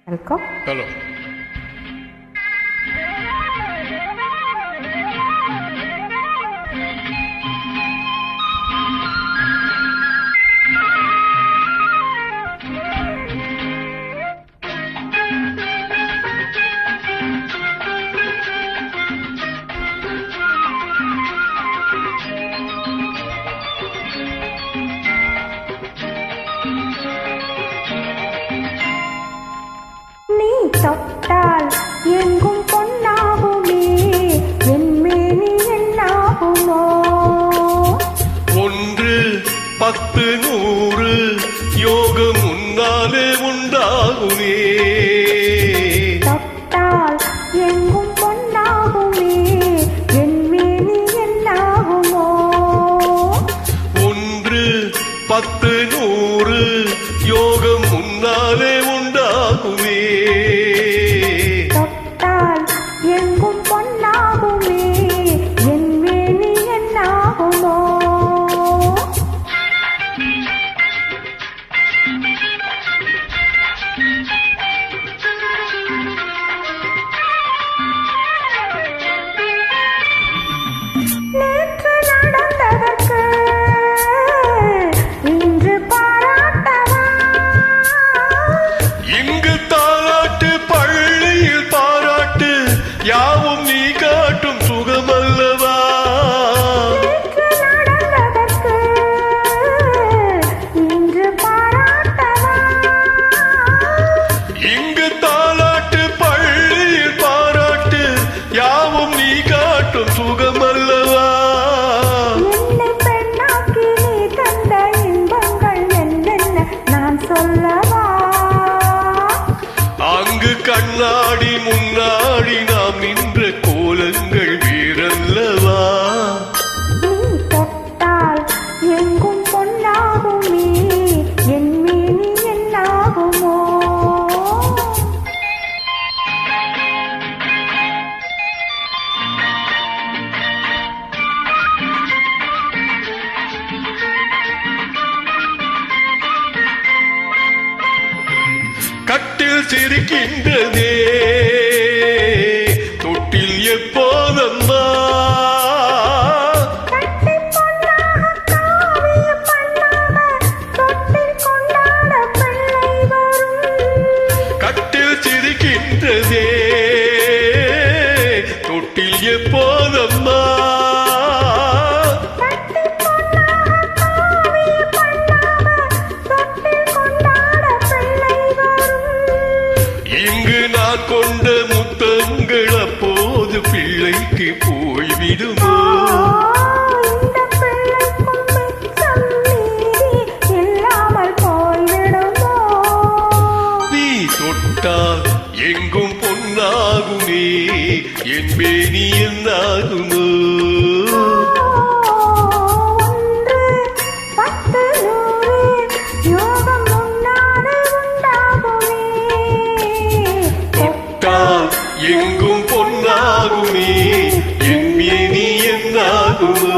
Welcome. Hello. நீ தொட்டால் எங்கும் பொன்னாகுமே, என் மேனி என்னாகுமோ? 1 10 100 யோகம் முன்னாலே உண்டாகுமே. தொட்டால் எங்கும் பொன்னாகுமே, என் மேனி என்னாகுமோ? 1 10 100 யோகம் முன்னாலே உண்டாகுமே. தொட்டால் எங்கும் பொன்னாகுமே, என் மேனி என்னாகுமோ? நேற்று நடந்ததற்கு இன்று பாராட்டவா? இங்கு தாலாட்டு பள்ளியில் பாராட்டு யாவும் நீ காட்டும் சுகமல்லவா? நேற்று நடந்ததற்கு இன்று பாராட்டவா? இங்கு தாலாட்டு பள்ளியில் பாராட்டு யாவும் நீ காட்டும் சுகமல்லவா? என்னை பெண்ணாக்கி நீ தந்த இன்பங்கள் என்னென்ன நான் சொல்லவா? அங்கு கண்ணாடி முன்னாடி நாம் நின்ற கோலங்கள் வேறல்லவா? நீ தொட்டால் எங்கும் பொன்னாகுமே, என் மேனி என்னாகுமோ? கட்டில் சிரிக்கின்றதே தொட்டில் எப்போதம்மா? கட்டிப் பொன்னாக காவிய பண்ணாம தொட்டில் கொண்டாட பிள்ளை வரும். கட்டில் சிரிக்கின்றதே தொட்டில் எப்போதம்மா? கட்டிப் பொன்னாக காவிய பண்ணாம தொட்டில் கொண்டாட பிள்ளை வரும். இங்கு நான் கொண்ட முத்தங்கள் அப்போது பிள்ளைக்கு போய்விடுமோ? இந்த பிள்ளைக்கும் மிச்சம் மீதி இல்லாமல் போய்விடுமோ? நீ தொட்டால் எங்கும் பொன்னாகுமே, என் மேனி என்னாகுமோ? 1 10 100 யோகம் முன்னாலே உண்டாகுமே. தொட்டால் எங்கும் பொன்னாகுமே, என் மேனி என்னாகுமோ?